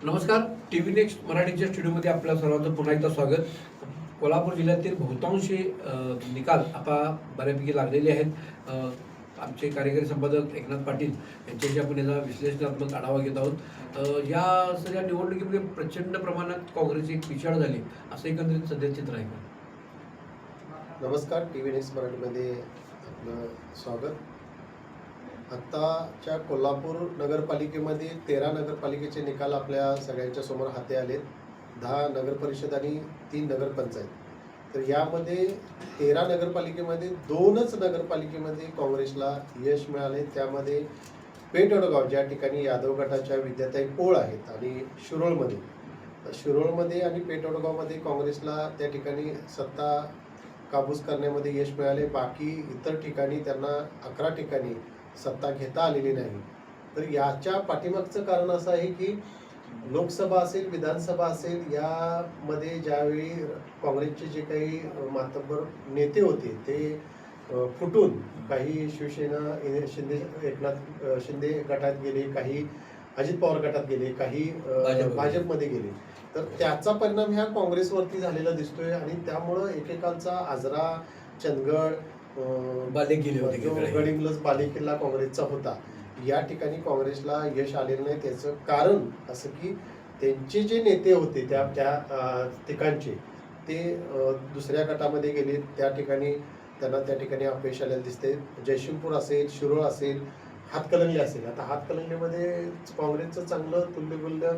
नमस्कार. TV next मराठीच्या स्टुडिओमध्ये आपल्या सर्वांचं पुन्हा एकदा स्वागत. कोल्हापूर जिल्ह्यातील बहुतांशी निकाल आता बऱ्यापैकी लागलेले आहेत. आमचे कार्यकारी संपादक एकनाथ पाटील यांच्याशी आपण याचा विश्लेषणात्मक आढावा घेत आहोत. या सगळ्या निवडणुकीमध्ये प्रचंड प्रमाणात काँग्रेसची पिछाड झाली असं एकंदरीत सध्या चित्र आहे. नमस्कार. TV नेक्स्ट मराठीमध्ये आपलं स्वागत. आत्ताच्या कोल्हापूर नगरपालिकेमध्ये 13 नगरपालिकेचे निकाल आपल्या सगळ्यांच्या समोर हाती आले. 10 नगरपरिषद आणि 3 नगरपंचायत. तर यामध्ये 13 नगरपालिकेमध्ये 2च नगरपालिकेमध्ये काँग्रेसला यश मिळाले. त्यामध्ये पेठवडगाव ज्या ठिकाणी यादव गटाच्या विद्याताई पोळ आहेत आणि शिरोळमध्ये आणि पेठवडगावमध्ये काँग्रेसला त्या ठिकाणी सत्ता काबूज करण्यामध्ये यश मिळाले. बाकी इतर ठिकाणी त्यांना 11 ठिकाणी सत्ता घेता आलेली नाही. तर याच्या पाठीमागचं कारण असं आहे की लोकसभा असेल, विधानसभा असेल, यामध्ये ज्यावेळी काँग्रेसचे जे काही मातब्बर नेते होते ते फुटून काही शिवसेना एकनाथ शिंदे गटात गेले, काही अजित पवार गटात गेले, काही भाजपमध्ये गेले. तर त्याचा परिणाम ह्या काँग्रेसवरती झालेला दिसतोय आणि त्यामुळं एकेकांचा आजरा, चंदगड, गडिंग्लज बालेकिल्ला काँग्रेसचा होता. या ठिकाणी काँग्रेसला यश आलेलं नाही. त्याचं कारण असं की त्यांचे जे नेते होते त्या ठिकाणचे ते दुसऱ्या गटामध्ये गेले. त्या ठिकाणी अपयश आलेलं दिसते. जयसिंगपूर असेल, शिरोळ असेल, हातकणंगले असेल. आता हातकणंगलेमध्ये काँग्रेसचं चांगलं तुल्यबुल्य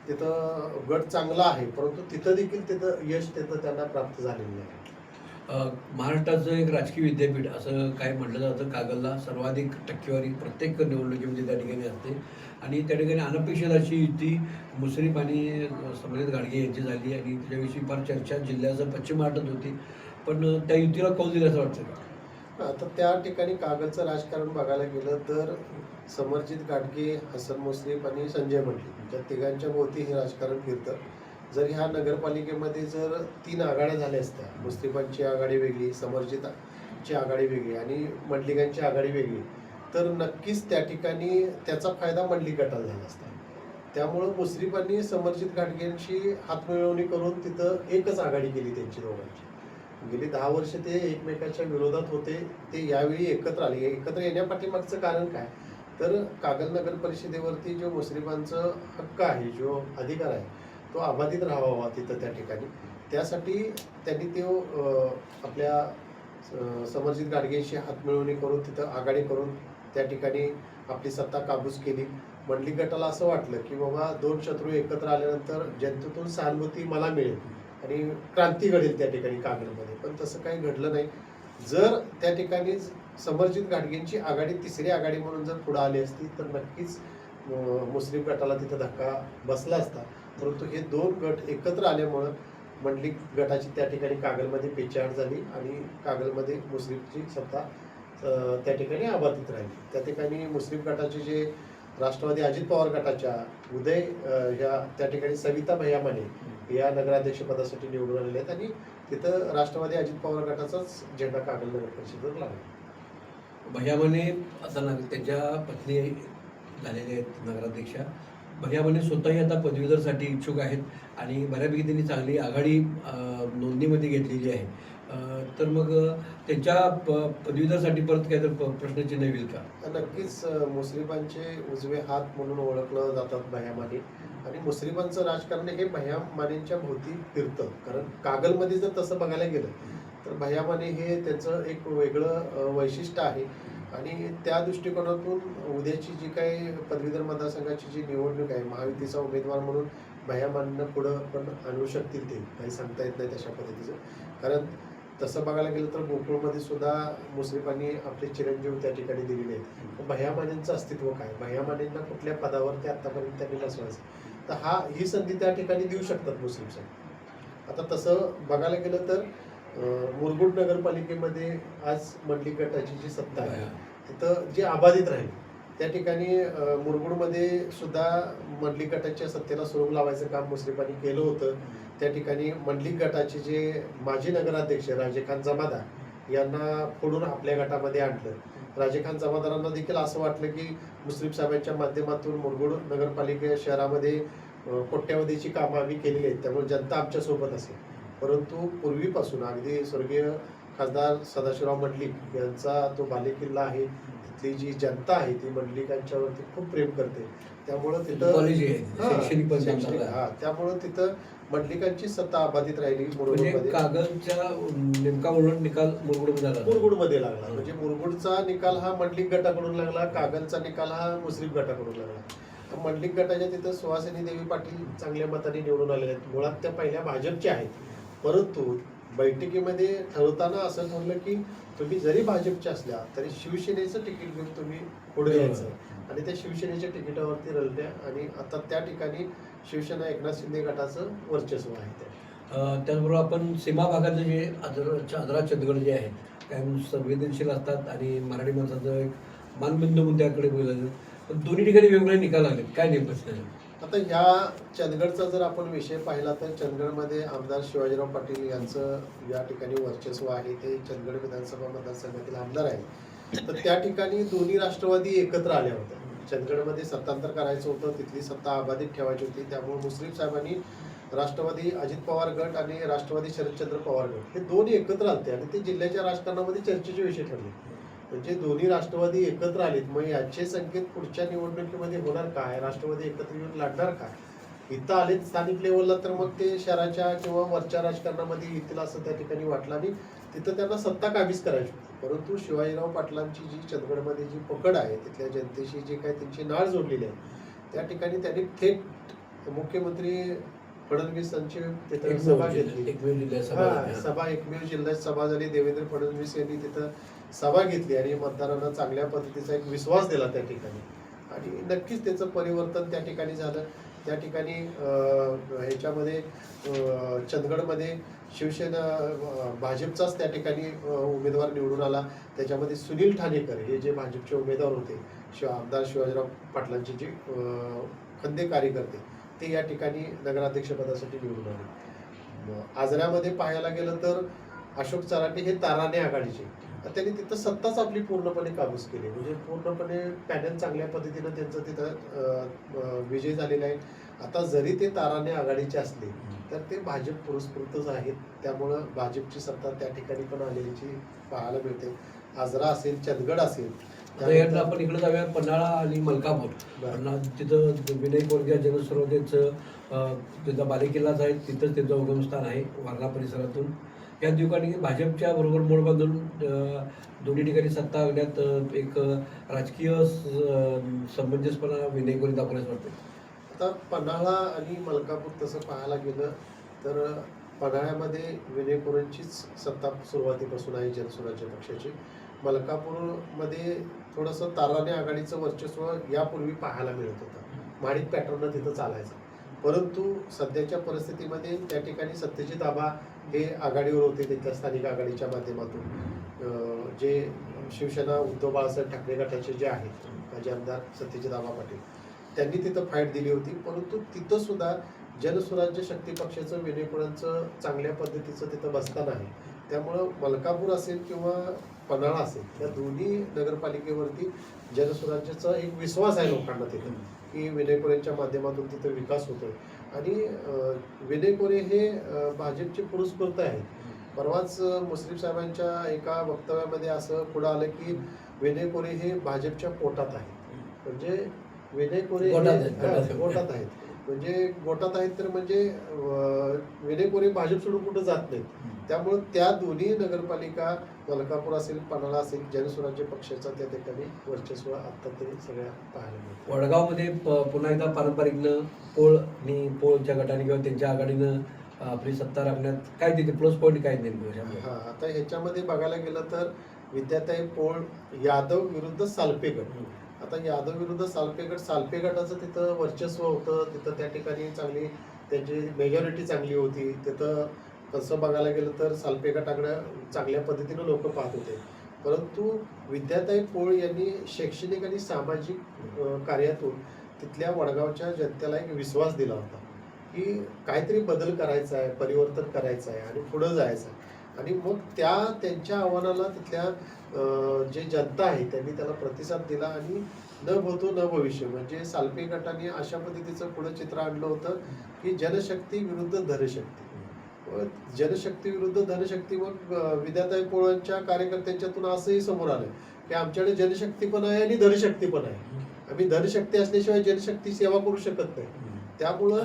तिथं गट चांगला आहे, परंतु तिथं देखील यश त्यांना प्राप्त झालेलं नाही. महाराष्ट्राचं एक राजकीय विद्यापीठ असं काय म्हटलं जातं. कागलला सर्वाधिक टक्केवारी प्रत्येक निवडणुकीमध्ये त्या ठिकाणी असते आणि त्या ठिकाणी अनपेक्षित अशी युती मुश्रीफ आणि समरेश घाटगे यांची झाली आणि त्याच्याविषयी फार चर्चा जिल्ह्याचं पश्चिम महाराष्ट्रात होती. पण त्या युतीला कौल दिलं असं वाटतं का? आता त्या ठिकाणी कागलचं राजकारण बघायला गेलं तर समरजित घाटगे, हसन मुश्रीफ आणि संजय मंडलिक या तिघांच्या भोवती हे राजकारण फिरतं. जर ह्या नगरपालिकेमध्ये जर 3 आघाड्या झाल्या असत्या, मुश्रीफांची आघाडी वेगळी, समरजितची आघाडी वेगळी आणि मंडलिकांची आघाडी वेगळी, तर नक्कीच त्या ठिकाणी त्याचा फायदा मंडलिक गटाला झाला असता. त्यामुळं मुश्रीफांनी समरजित घाटगेंशी हातमिळवणी करून तिथं एकच आघाडी केली त्यांची दोघांची. गेली 10 वर्ष ते एकमेकांच्या विरोधात होते. ते यावेळी एकत्र आले. एकत्र येण्यापाठीमागचं कारण काय, तर कागल नगर परिषदेवरती जो मुश्रीफांचा हक्क आहे, जो अधिकार आहे, तो अबाधित राहावा तिथं त्या ठिकाणी. त्यासाठी त्यांनी आपल्या समरजित घाटगेंशी हातमिळवणी करून तिथं आघाडी करून त्या ठिकाणी आपली सत्ता काबूज केली. मंडलिक गटाला असं वाटलं की बाबा 2 शत्रू एकत्र आल्यानंतर जनतेतून सहानुभूती मला मिळेल आणि क्रांती घडेल त्या ठिकाणी कागलमध्ये. पण तसं काही घडलं नाही. जर त्या ठिकाणी समरजित घाटगेंची आघाडी तिसरी आघाडी म्हणून जर पुढे आली असती तर नक्कीच मुस्लिम गटाला तिथं धक्का बसला असता. परंतु हे 2 गट एकत्र आल्यामुळं मंडलिक गटाची त्या ठिकाणी कागलमध्ये पिछाड झाली आणि कागलमध्ये मुस्लिमची सत्ता त्या ठिकाणी अबाधित राहिली. त्या ठिकाणी मुस्लिम गटाचे जे राष्ट्रवादी अजित पवार गटाच्या उदय त्या ठिकाणी सविता भैया माने या नगराध्यक्षपदासाठी निवडून आलेले आहेत आणि तिथं राष्ट्रवादी अजित पवार गटाचाच झेंडा कागल नगर परिषदेवर लागला. भैया माने आता त्यांच्या पत्नी झालेल्या आहेत नगराध्यक्षा. भैया माने स्वतःही आता पदवीधरसाठी इच्छुक आहेत आणि बऱ्यापैकी त्यांनी चांगली आघाडी नोंदणीमध्ये घेतलेली आहे. तर मग त्यांच्या पदवीधरसाठी परत काय तर प्रश्नचिन्ह येईल का? नक्कीच मुस्लिमांचे उजवे हात म्हणून ओळखलं जातात भैया माने आणि मुस्लिमांचं राजकारण हे भैया मानेंच्या भोवती फिरतं. कारण कागलमध्ये जर तसं बघायला गेलं तर भैया माने हे त्याचं एक वेगळं वैशिष्ट्य आहे आणि त्या दृष्टिकोनातून उद्याची जी काही पदवीधर मतदारसंघाची जी निवडणूक आहे, महायुतीचा उमेदवार म्हणून भैया मानेंना पुढं पण आणू शकतील. ते काही सांगता येत नाही तशा पद्धतीचं. कारण तसं बघायला गेलं तर गोकुळमध्ये सुद्धा मुस्लिमांनी आपले चिरंजीव त्या ठिकाणी दिलेले आहेत. भैया मानेंचं अस्तित्व काय, भैया मानेंना कुठल्या पदावर ते आतापर्यंत त्यांनी बसवायचं, तर ही संधी त्या ठिकाणी देऊ शकतात मुस्लिमसाठी. आता तसं बघायला गेलं तर मुरगुड नगरपालिकेमध्ये आज मंडलिक गटाची जी सत्ता आहे तिथं जी अबाधित राहील त्या ठिकाणी मुरगुडमध्ये सुद्धा मंडलिक गटाच्या सत्तेला सुरुंग लावायचं काम मुस्लिमांनी केलं होतं. त्या ठिकाणी मंडलिक गटाचे जे माजी नगराध्यक्ष राजेखान जमादार यांना फोडून आपल्या गटामध्ये आणलं. राजेखान जमादारांना देखील असं वाटलं की मुस्लिम साहेबांच्या माध्यमातून मुरगुड नगरपालिका शहरामध्ये कोट्यावधीची कामं आम्ही केलेली आहेत, त्यामुळे जनता आमच्यासोबत असेल. परंतु पूर्वीपासून अगदी स्वर्गीय खासदार सदाशिवराव मंडलिक यांचा तो बालेकिल्ला आहे, तिथली जी जनता आहे ती मंडलिकांच्यावरती खूप प्रेम करते. त्यामुळं तिथं कॉलेज आहे, हां, शैक्षणिक पण शैक्षणिक, चांगलं आहे. हां, त्यामुळं तिथं मंडलिकांची सत्ता अबाधित राहिली. म्हणजे मुरगुडमध्ये कागदच्या नेमका उलट निकाल मुरगुडमध्ये झाला. मुरगुडमध्ये लागला. म्हणजे मुरगुडचा निकाल हा मंडलिक गटाकडून लागला, कागलचा निकाल हा मुस्लिम गटाकडून लागला. मंडलिक गटाच्या तिथं सुहासिनी देवी पाटील चांगल्या मताने निवडून आलेल्या आहेत. मुळात त्या पहिल्या भाजपच्या आहेत, परंतु बैठकीमध्ये ठरवताना असं ठरलं की तुम्ही जरी भाजपच्या असल्या तरी शिवसेनेचं तिकीट घेऊन तुम्ही पुढे यायचं, आणि त्या शिवसेनेच्या तिकिटावरती रलत्या, आणि आता त्या ठिकाणी शिवसेना एकनाथ शिंदे गटाचं वर्चस्व आहे त्या. त्याचबरोबर आपण सीमा भागातले जे आदरा चंदगड जे आहे काय संवेदनशील असतात आणि मराठी माणसाचं एक मानबिंदू मुद्द्याकडे बोललं, पण दोन्ही ठिकाणी वेगवेगळे निकाल आले. काय नेमकं त्याचं? आता ह्या चंदगडचा जर आपण विषय पाहिला तर चंदगडमध्ये आमदार शिवाजीराव पाटील यांचं या ठिकाणी वर्चस्व आहे. ते चंदगड विधानसभा मतदारसंघातील आमदार आहे. तर त्या ठिकाणी दोन्ही राष्ट्रवादी एकत्र आल्या होत्या. चंदगडमध्ये सत्तांतर करायचं होतं, तिथली सत्ता अबाधित ठेवायची होती. त्यामुळे मुस्लिम साहेबांनी राष्ट्रवादी अजित पवार गट आणि राष्ट्रवादी शरदचंद्र पवार गट हे दोन्ही एकत्र आले, आणि ते जिल्ह्याच्या राजकारणामध्ये चर्चेचे विषय ठरले. म्हणजे दोन्ही राष्ट्रवादी एकत्र आलेत. मग याचे संकेत पुढच्या निवडणुकीमध्ये होणार काय, राष्ट्रवादी एकत्र येऊन लढणार काय, इथं आलेत स्थानिक लेवलला तर मग ते शहराच्या किंवा वरच्या राजकारणामध्ये येतील असं त्या ठिकाणी वाटलं, आणि तिथं त्यांना सत्ता काबीज करायची होती. परंतु शिवाजीराव पाटलांची जी चंदगडमध्ये जी पकड आहे, तिथल्या जनतेशी जी काही त्यांची नाळ जोडलेली आहे, त्या ठिकाणी त्यांनी थेट मुख्यमंत्री फडणवीसांची तिथं सभा घेतली. सभा एकमेव जिल्ह्यात सभा झाली. देवेंद्र फडणवीस यांनी तिथं सभा घेतली आणि मतदारांना चांगल्या पद्धतीचा एक विश्वास दिला त्या ठिकाणी, आणि नक्कीच त्याचं परिवर्तन त्या ठिकाणी झालं. त्या ठिकाणी ह्याच्यामध्ये चंदगडमध्ये शिवसेना भाजपचाच त्या ठिकाणी उमेदवार निवडून आला. त्याच्यामध्ये सुनील ठाणेकर हे जे भाजपचे उमेदवार होते, आमदार शिवाजीराव पाटलांचे जे खंदे कार्यकर्ते, ते या ठिकाणी नगराध्यक्षपदासाठी निवडून आले. आजऱ्यामध्ये पाहायला गेलं तर अशोक चराटे हे ताराने आघाडीचे, त्यांनी तिथं सत्ताच आपली पूर्णपणे काबूज केली. म्हणजे पूर्णपणे पॅनल चांगल्या पद्धतीनं त्यांचं तिथं विजय झालेला आहे. आता जरी ते ताराने आघाडीचे असले तर ते भाजप पुरस्कृतच आहेत. त्यामुळं भाजपची सत्ता त्या ठिकाणी पण आलेली पाहायला मिळते. आजरा असेल, चंदगड असेल. आपण इकडे जाऊया पन्हाळा आणि मलकापूर. तिथं विनय कोरग्या जनसरोवरचं त्यांचा बालेकिल्लाच आहे, तिथंच त्यांचं उगमस्थान आहे वारणा परिसरातून. या ठिकाणी भाजपच्या बरोबर मोड बांधून दोन्ही ठिकाणी सत्ता आणण्यात एक राजकीय समंजसपणा विनय कोरे दाखवण्यास वाटते. आता पन्हाळा आणि मलकापूर तसं पाहायला गेलं तर पन्हाळ्यामध्ये विनय कोरेंचीच सत्ता सुरुवातीपासून आहे जनसुराज्य पक्षाची. मलकापूरमध्ये थोडंसं ताराने आघाडीचं वर्चस्व यापूर्वी पाहायला मिळत होतं. माणिक पॅटर्न तिथं चालायचं. परंतु सध्याच्या परिस्थितीमध्ये त्या ठिकाणी सत्यजित आबा हे आघाडीवर होते, तिथल्या स्थानिक आघाडीच्या माध्यमातून. जे शिवसेना उद्धव बाळासाहेब ठाकरे गटाचे जे आहेत माजी आमदार सत्यजित आबा पाटील, त्यांनी तिथं फाईट दिली होती. परंतु तिथं सुद्धा जनसुराज्य शक्ती पक्षाचं विनय कोरेंचं चांगल्या पद्धतीचं तिथं बसताना आहे. त्यामुळं मलकापूर असेल किंवा पन्हाळा असेल, या दोन्ही नगरपालिकेवरती जनसुराज्याचा एक विश्वास आहे लोकांना तिथं, की विनय कोरेंच्या माध्यमातून तिथं विकास होतोय. आणि विनय कोरे हे भाजपचे पुरस्कृत आहेत. परवाच मुस्लिम साहेबांच्या एका वक्तव्यामध्ये असं पुढं आलं की विनय कोरे हे भाजपच्या पोटात आहेत. म्हणजे विनय कोरे गोटात आहेत. म्हणजे गोटात आहेत तर म्हणजे विनय कोरे भाजप सोडून कुठं जात नाहीत. त्यामुळं त्या दोन्ही नगरपालिका, मलकापूर असेल, पन्हाळा असेल, जनसुराज्य पक्षाचा त्या ठिकाणी वर्चस्व आता तरी सगळ्या पाहायला मिळतं. वडगावमध्ये पुन्हा एकदा पारंपरिकनं पोळच्या गटाने किंवा त्यांच्या आघाडीनं आपली सत्ता राखण्यात काय तिथे प्लस पॉईंट काय नेमकं? हां, आता ह्याच्यामध्ये बघायला गेलं तर विद्याताई पोळ यादव विरुद्ध सालपे गट. आता यादव विरुद्ध सालपे गट, सालपे गटाचं तिथं वर्चस्व होतं. तिथं त्या ठिकाणी चांगली त्यांची मेजॉरिटी चांगली होती. तिथं तसं बघायला गेलं तर सालपे गटाकडे चांगल्या पद्धतीनं लोक पाहत होते. परंतु विद्याताई पोळ यांनी शैक्षणिक आणि सामाजिक कार्यातून तिथल्या वडगावच्या जनतेला एक विश्वास दिला होता की काहीतरी बदल करायचा आहे, परिवर्तन करायचं आहे आणि पुढं जायचं आहे. आणि मग त्यांच्या आव्हानाला तिथल्या जे जनता आहे त्यांनी त्याला प्रतिसाद दिला आणि न भूतो न भविष्य, म्हणजे सालपे गटाने अशा पद्धतीचं पुढे चित्र आणलं होतं की जनशक्ती विरुद्ध धनशक्ती. व जनशक्ती विरुद्ध धनशक्ती. मग विद्याताई पोळांच्या कार्यकर्त्यांच्यातून असंही समोर आलं की आमच्याकडे जनशक्ती पण आहे आणि धनशक्ती पण आहे. आम्ही धनशक्ती असल्याशिवाय जनशक्ती सेवा करू शकत नाही. त्यामुळं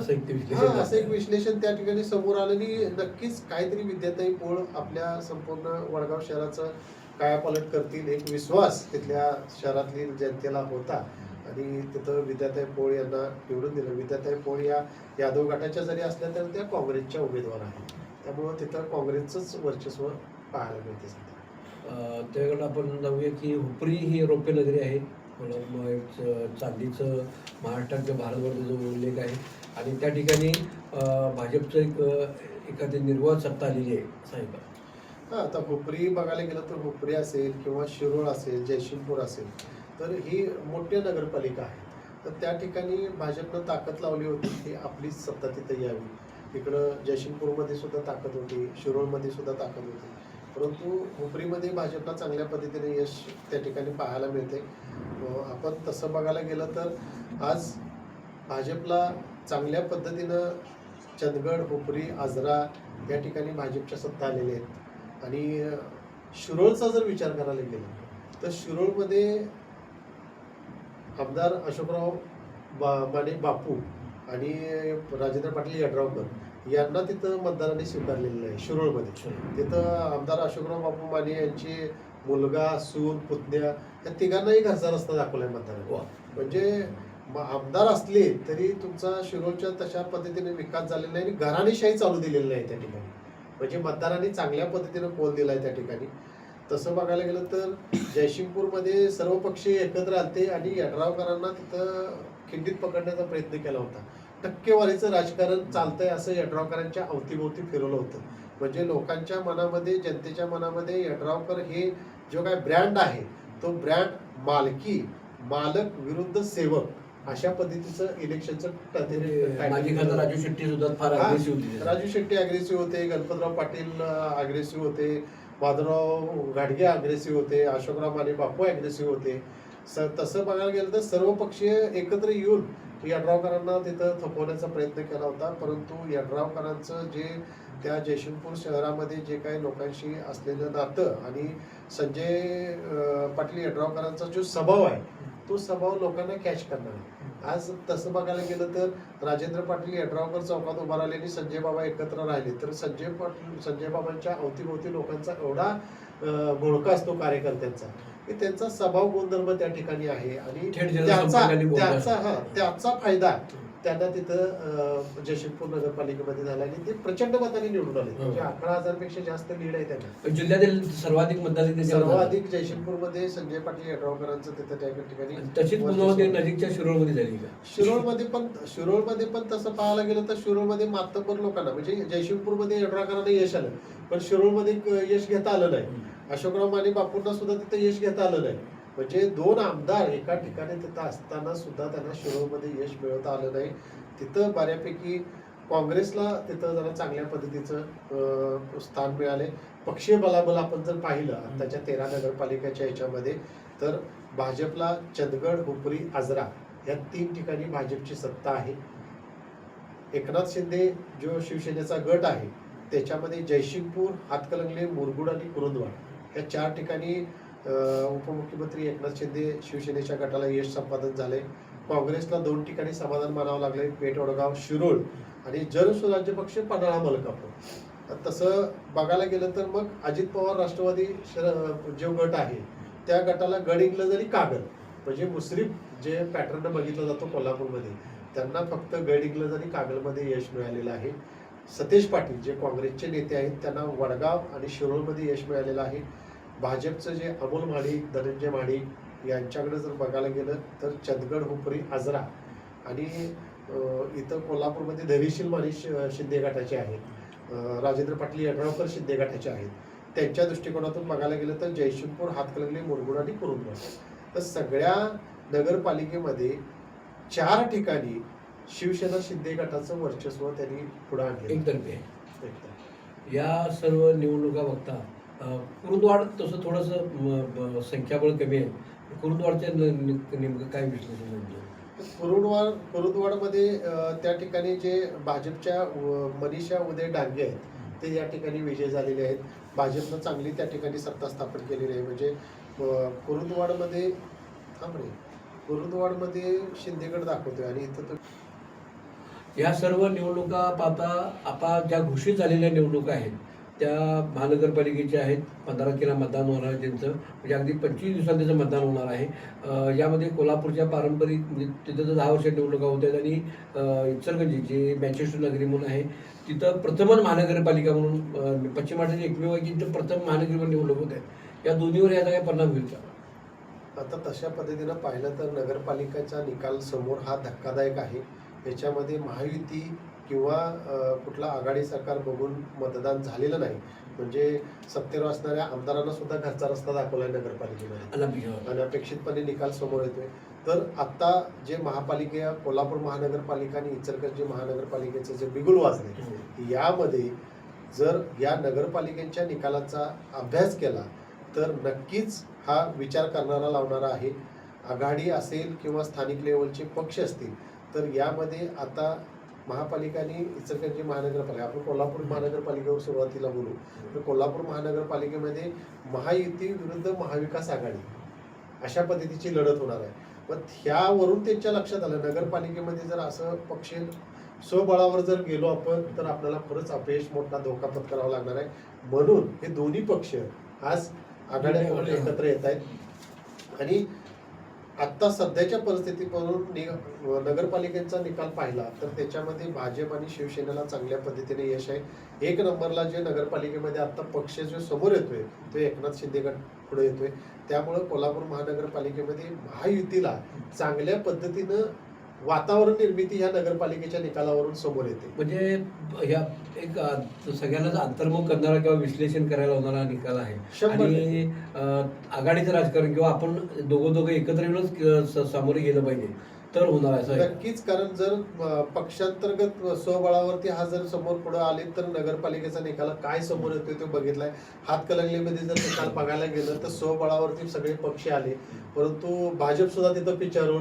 असं एक विश्लेषण त्या ठिकाणी समोर आलं आणि नक्कीच काहीतरी विद्याताई पोळ आपल्या संपूर्ण वडगाव शहराचं कायापालट करतील, एक विश्वास तिथल्या शहरातली जनतेला होता आणि तिथं विद्याताई पोळ यांना निवडून दिलं. विद्याताई पोळ या यादव गटाच्या जरी असल्या तर त्या काँग्रेसच्या उमेदवार आहेत. त्यामुळं तिथं काँग्रेसचंच वर्चस्व पाहायला मिळते सध्या. त्याकडे आपण जाऊया की हुपरी ही रौप्य नगरी आहे. चांदीचं महाराष्ट्राच्या भारतभर जो उल्लेख आहे आणि त्या ठिकाणी भाजपचं एखादी निर्वाह सत्ता आलेली आहे साहेब. हा, आता हुपरी बघायला गेलं तर हुपरी असेल किंवा शिरोळ असेल, जयसिंगपूर असेल, तर ही मोठ्या नगरपालिका आहे. तर त्या ठिकाणी भाजपनं ताकद लावली होती की आपलीच सत्ता तिथे यावी. इकडं जयसिंगपूरमध्ये सुद्धा ताकद होती, शिरोळमध्ये सुद्धा ताकद होती. परंतु हुपरीमध्ये भाजपला चांगल्या पद्धतीने यश त्या ठिकाणी पाहायला मिळते. आपण तसं बघायला गेलं तर आज भाजपला चांगल्या पद्धतीनं चंदगड, हुपरी, आजरा या ठिकाणी भाजपच्या सत्ता आलेल्या आहेत. आणि शिरोळचा जर विचार करायला गेला तर शिरोळमध्ये आमदार अशोकराव माने बापू आणि राजेंद्र पाटील यड्रावकर यांना तिथं मतदारांनी स्वीकारलेलं आहे. शिरोळमध्ये तिथं आमदार अशोकराव बापू माने यांचे मुलगा, सून, पुतण्या या तिघांनाही घरचा रस्ता दाखवलाय मतदारांनी. म्हणजे आमदार असले तरी तुमचा शिरोळच्या तशा पद्धतीने विकास झालेला नाही आणि घराणेशाही चालू दिलेली नाही त्या ठिकाणी. म्हणजे मतदारांनी चांगल्या पद्धतीनं कोल दिलाय त्या ठिकाणी. तसं बघायला गेलं तर जयसिंगपूरमध्ये सर्व पक्षी एकत्र आलते आणि यड्रावकरांना तिथं खिंडीत पकडण्याचा प्रयत्न केला होता. टक्केवारीचं राजकारण चालतंय असं यड्रावकरांच्या अवतीभोवती फिरवलं होतं. म्हणजे लोकांच्या मनामध्ये, जनतेच्या मनामध्ये यड्रावकर हे जो काय ब्रँड आहे तो ब्रँड मालक विरुद्ध सेवक अशा पद्धतीचं इलेक्शनचं माजी खासदार राजू शेट्टी सुद्धा फार अग्रेसिव्ह होते. राजू शेट्टी अग्रेसिव्ह होते, गणपतराव पाटील अग्रेसिव्ह होते, माधवराव घाडगे अग्रेसिव्ह होते, अशोकराव माने बापू अग्रेसिव्ह होते. तसं बघायला गेलं तर सर्व पक्षीय एकत्र येऊन यड्रावकरांना तिथं थोपवण्याचा प्रयत्न केला होता. परंतु यड्रावकरांचं जे त्या जयसिंगपूर शहरामध्ये जे काही लोकांशी असलेलं नातं आणि संजय पाटील यड्रावकरांचा जो स्वभाव आहे तो स्वभाव लोकांना कॅच करणार आहे. आज तसं बघायला गेलं तर राजेंद्र पाटील यड्रावकर चौकात उभा राहिले आणि संजय बाबा एकत्र राहिले तर संजय बाबांच्या अवतीभोवती लोकांचा एवढा घोळका असतो कार्यकर्त्यांचा की त्यांचा स्वभाव गुणधर्म त्या ठिकाणी आहे आणि त्याचा फायदा त्यांना तिथं जयसिंगपूर नगरपालिकेमध्ये झाला आणि ते प्रचंड मताने निवडून आले. म्हणजे 11,000 पेक्षा जास्त लीड आहे त्यांना. जिल्ह्यातील सर्वाधिक मतदार सर्वाधिक जयसिंगपूरमध्ये संजय पाटील यड्रावकरांचं तिथं त्या ठिकाणी. तशीच नजीकच्या शिरोळमध्ये झाली का? शिरोळमध्ये पण तसं पाहायला गेलं तर शिरोळमध्ये मातबर लोकांना म्हणजे जयसिंगपूरमध्ये यड्रावकरांना यश आलं पण शिरोळमध्ये यश घेता आलं नाही. अशोकराव माने बापूंना सुद्धा तिथं यश घेता आलं नाही. म्हणजे 2 आमदार एका ठिकाणी तिथं असताना सुद्धा त्यांना शिरोळमध्ये यश मिळवता आलं नाही. तिथं बऱ्यापैकी काँग्रेसला तिथं जरा चांगल्या पद्धतीचं स्थान मिळाले. पक्षीय बलाबल आपण जर पाहिलं आताच्या 13 नगरपालिकेच्या याच्यामध्ये तर भाजपला चंदगड, हुपरी, आजरा या 3 ठिकाणी भाजपची सत्ता आहे. एकनाथ शिंदे जो शिवसेनेचा गट आहे त्याच्यामध्ये जयसिंगपूर, हातकणंगले, मुरगुड आणि कुरुंदवाड या 4 ठिकाणी उपमुख्यमंत्री एकनाथ शिंदे शिवसेनेच्या गटाला यश संपादन झाले. काँग्रेसला 2 ठिकाणी समाधान मानावं लागले, पेठ, वडगाव, शिरोळ आणि जनसुराज्य पक्ष पन्हाळा, मलकापूर. तसं बघायला गेलं तर मग अजित पवार राष्ट्रवादी जो गट आहे त्या गटाला गडिंग्लज आणि कागल म्हणजे मुस्लिम जे पॅटर्न बघितला जातो कोल्हापूरमध्ये त्यांना फक्त गडिंग्लज आणि कागलमध्ये यश मिळालेलं आहे. सतेज पाटील जे काँग्रेसचे नेते आहेत त्यांना वडगाव आणि शिरोळमध्ये यश मिळालेलं आहे. भाजपचं जे अमोल महाडिक, धनंजय महाडिक यांच्याकडे जर बघायला गेलं तर चंदगड, हुपरी, आजरा आणि इथं कोल्हापूरमध्ये धैर्यशील माने शिंदे गटाचे आहेत, राजेंद्र पाटील यड्रावकर शिंदे गटाचे आहेत. त्यांच्या दृष्टिकोनातून बघायला गेलं तर जयसिंगपूर, हातकणंगले, मुरगुड आणि कुरुंदवाड तर सगळ्या नगरपालिकेमध्ये 4 ठिकाणी शिवसेना शिंदे गटाचं वर्चस्व त्यांनी पुढे आणलं एकतर्फे. या सर्व निवडणुका बघता कुरुंदवाड तसं थोडंसं संख्याबळ कमी आहे. कुरुंदवाडच्या नेमकं काय विश्लेषण म्हणजे कुरुंदवाडमध्ये त्या ठिकाणी जे भाजपच्या मनीषा उदय डांगे आहेत ते या ठिकाणी विजय झालेले आहेत. भाजपनं चांगली त्या ठिकाणी सत्ता स्थापन केलेली आहे. म्हणजे कुरुंदवाडमध्ये कुरुंदवाडमध्ये शिंदेगड दाखवतोय आणि इथं तर या सर्व निवडणुका पाहता आता ज्या घोषित झालेल्या निवडणुका आहेत त्या महानगरपालिकेच्या आहेत. 15 तारखेला मतदान होणार आहे त्यांचं, म्हणजे अगदी 25 दिवसांत त्याचं मतदान होणार आहे. यामध्ये कोल्हापूरच्या पारंपरिक म्हणजे तिथं तर 10 वर्ष निवडणुका होत आहेत आणि इचलकरंजी जे मँचेस्टर नगरी म्हणून आहे तिथं प्रथमच महानगरपालिका म्हणून पश्चिम महाराष्ट्राची एकमेव आहे की तिथं प्रथम महानगरपालिका निवडणूक होत आहे. या दोन्हीवर याचा काय परिणाम होईल का? आता तशा पद्धतीनं पाहिलं तर नगरपालिकेचा निकाल समोर हा धक्कादायक आहे. याच्यामध्ये महायुती किंवा कुठला आघाडी सरकार बघून मतदान झालेलं नाही. म्हणजे सत्तेवर असणाऱ्या आमदारांना सुद्धा घरचा रस्ता दाखवलाय नगरपालिकेमध्ये, अनपेक्षितपणे निकाल समोर येतोय. तर आता जे कोल्हापूर महानगरपालिका आणि इचलकरंजी महानगरपालिकेचं जे बिगुल वाजले यामध्ये जर या नगरपालिकेच्या निकालाचा अभ्यास केला तर नक्कीच हा विचार करणारा लावणारा आहे. आघाडी असेल किंवा स्थानिक लेवलचे पक्ष असतील तर यामध्ये आता महापालिका आणि इचलकरंजी महानगरपालिका, आपण कोल्हापूर महानगरपालिकेवर सुरुवातीला बोलू तर कोल्हापूर महानगरपालिकेमध्ये महायुती विरुद्ध महाविकास आघाडी अशा पद्धतीची लढत होणार आहे. पण ह्यावरून त्यांच्या लक्षात आलं नगरपालिकेमध्ये जर असं पक्ष स्वबळावर जर गेलो आपण तर आपल्याला खरंच अपयश मोठा धोका पत्करावा लागणार आहे. म्हणून हे दोन्ही पक्ष आज आघाड्या एकत्र येत आहेत आणि आत्ता सध्याच्या परिस्थितीवरून नगरपालिकेचा निकाल पाहिला तर त्याच्यामध्ये भाजप आणि शिवसेनेला चांगल्या पद्धतीने यश आहे. 1 नंबरला जे नगरपालिकेमध्ये आत्ता पक्ष जो समोर येतोय तो एकनाथ शिंदे गट पुढे येतोय. त्यामुळं कोल्हापूर महानगरपालिकेमध्ये महायुतीला चांगल्या पद्धतीनं वातावरण निर्मिती ह्या नगरपालिकेच्या निकालावरून समोर येते. म्हणजे ह्या एक सगळ्यांनाच अंतर्मुख करणारा किंवा विश्लेषण करायला होणारा निकाल आहे. आणि आघाडीचं राजकारण किंवा आपण दोघं एकत्र येऊनच सामोरे गेलं पाहिजे तर होणार असं नक्कीच. कारण जर पक्षांतर्गत स्वबळावरती हा जर समोर पुढे आले तर नगरपालिकेचा निकाल काय समोर येतोय तो बघितलाय. हातकणंगलेमध्ये जर निकाल बघायला गेलं तर स्वबळावरती सगळे पक्ष आले, परंतु भाजप सुद्धा तिथं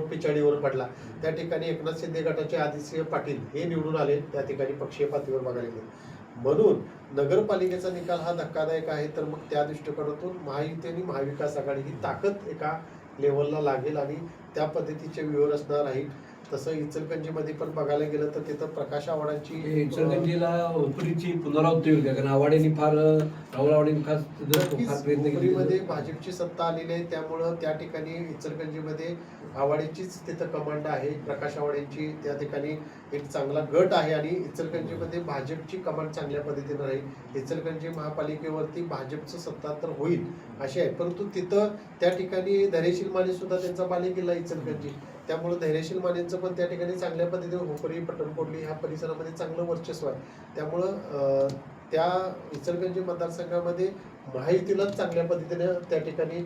पिछाडीवर पडला. त्या ठिकाणी एकनाथ शिंदे गटाचे आदित्य पाटील हे निवडून आले त्या ठिकाणी पक्षीय पातळीवर बघायला गेलं. म्हणून नगरपालिकेचा निकाल हा धक्कादायक आहे. तर मग त्या दृष्टिकोनातून महायुती आणि महाविकास आघाडी ही ताकद एका लेवलला लागेल आणि त्या पद्धतीचे व्यूह असणार आहे. तसं इचलकरंजीमध्ये पण बघायला गेलं तर तिथं प्रकाश आव्हाडांची इचलकरंजीला उपरीची पुनरावृत्ती होईल कारण आव्हाडेंनी राहुल आव्हाडेंनी खास प्रयत्न केले. भाजपची सत्ता आलेली आहे त्यामुळं त्या ठिकाणी इचलकरंजीमध्ये आव्हाडेंचीच तिथं कमांड आहे. प्रकाश आव्हाडेंची त्या ठिकाणी एक चांगला गट आहे आणि इचलकरंजीमध्ये भाजपची कमांड चांगल्या पद्धतीनं राहील. इचलकरंजी महापालिकेवरती भाजपचं सत्ता तर होईल अशी आहे, परंतु तिथं त्या ठिकाणी धैर्यशील माने सुद्धा त्यांचा बालेकिल्ला इचलकरंजी, त्यामुळे धैर्यशील मानेंचं पण त्या ठिकाणी चांगल्या पद्धतीने हुपरी पटणकोडली ह्या परिसरामध्ये चांगलं वर्चस्व आहे. त्यामुळं त्या इचलकरंजी मतदारसंघामध्ये महायुतीलाच चांगल्या पद्धतीने त्या ठिकाणी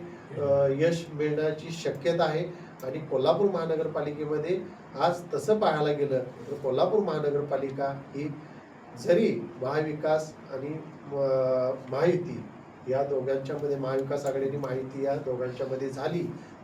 यश मिळण्याची शक्यता आहे. आणि कोल्हापूर महानगरपालिकेमध्ये आज तसं पाहायला गेलं तर कोल्हापूर महानगरपालिका ही जरी महाविकास आणि महायुती या दोघांच्या मध्ये, महाविकास आघाडी आणि महायुती या दोघांच्या मध्ये झाली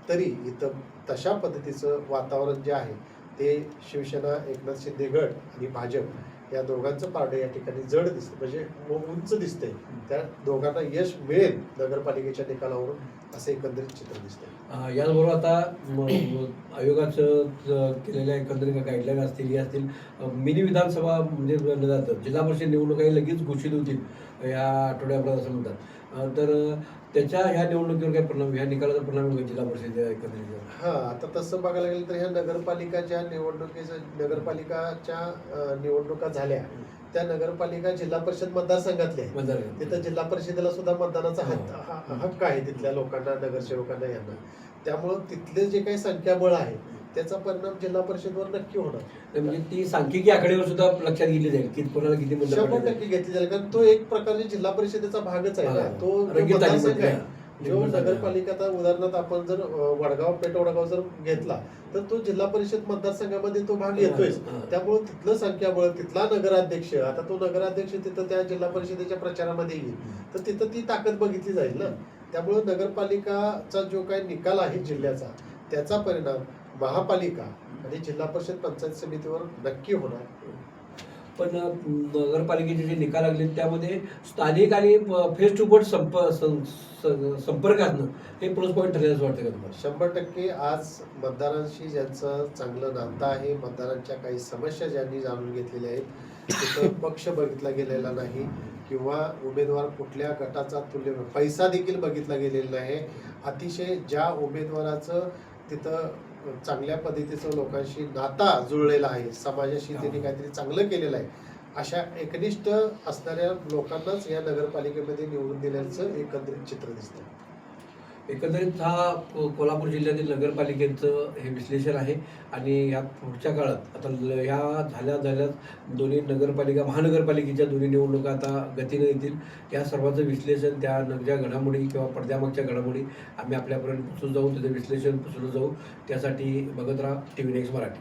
तरी इथं तशा पद्धतीचं वातावरण जे आहे ते शिवसेना, एकनाथ शिंदे गट आणि भाजप या दोघांचं पारडं या ठिकाणी जड दिसतं, म्हणजे उंच दिसतंय. त्या दोघांना यश मिळेल नगरपालिकेच्या निकालावरून असं एकंदरीत चित्र दिसतंय. याचबरोबर आता आयोगाचं केलेल्या एकंदरीत गाईडलाईन असतील हे असतील, मिनी विधानसभा म्हणजे जातं जिल्हा परिषद निवडणुकाही लगेच घोषित होतील या आठवड्याभरात असं म्हणतात. तर त्याच्या ह्या निवडणुकीवर काय परिणाम, ह्या निकालाचा परिणाम होईल जिल्हा परिषद एकंदरीत? आता तसं बघायला गेलं तर ह्या नगरपालिकाच्या निवडणुका झाल्या त्या नगरपालिका जिल्हा परिषद मतदारसंघातल्या, तिथं जिल्हा परिषदेला सुद्धा मतदानाचा हक्क आहे तिथल्या लोकांना, नगरसेवकांना यांना. त्यामुळं तिथले जे काही संख्याबळ आहे त्याचा परिणाम जिल्हा परिषदवर नक्की होणार. म्हणजे ती सांख्यिकी आकडेवर सुद्धा लक्षात घेतली जाईल की कोणाला किती 100% घेतली जाईल, कारण तो एक प्रकारचे जिल्हा परिषदेचा भागच आहे ना, तो मतदारसंघ आहे. जो नगरपालिका आता उदाहरणार्थ आपण जर वडगाव पेठ वडगाव जर घेतला तर तो जिल्हा परिषद मतदारसंघामध्ये तो भाग येतोयच. त्यामुळे तिथलं संख्याबळ, तिथला नगराध्यक्ष, आता तो नगराध्यक्ष तिथं त्या जिल्हा परिषदेच्या प्रचारामध्ये येईल तर तिथं ती ताकद बघितली जाईल ना. त्यामुळे नगरपालिकाचा जो काही निकाल आहे जिल्ह्याचा त्याचा परिणाम महापालिका आणि जिल्हा परिषद पंचायत समितीवर नक्की होणार. पण नगरपालिकेचे जे निकाल लागले त्यामध्ये स्थानिक आणि फेस टू फेस संपर्क असणं हे प्लस पॉईंट ठरले असं वाटतं का तुम्हाला? 100% आज मतदारांशी ज्यांचं चांगलं नातं आहे, मतदारांच्या काही समस्या ज्यांनी जाणून घेतलेल्या आहेत, तिथं पक्ष बघितला गेलेला नाही किंवा उमेदवार कुठल्या गटाचा तुल्य पैसा देखील बघितला गेलेला नाही. अतिशय ज्या उमेदवाराचं तिथं चांगल्या पद्धतीचं लोकांशी नाता जुळलेला आहे, समाजाशी त्यांनी काहीतरी चांगलं केलेलं आहे, अशा एकनिष्ठ असणाऱ्या लोकांनाच या नगरपालिकेमध्ये निवडून दिल्याचं एकंदरीत चित्र दिसतं. एकंदरीत हा कोल्हापूर जिल्ह्यातील नगरपालिकेचं हे विश्लेषण आहे. आणि या पुढच्या काळात आता ह्या झाल्या दोन्ही नगरपालिका महानगरपालिकेच्या दोन्ही निवडणुका आता गतीनं येतील. या सर्वांचं विश्लेषण, त्या ज्या घडामोडी किंवा पडद्यामागच्या घडामोडी आम्ही आपल्यापर्यंत पोचून जाऊ, त्याचं विश्लेषण पोचवलं जाऊ. त्यासाठी बघत राहा TV नेक्स्ट मराठी.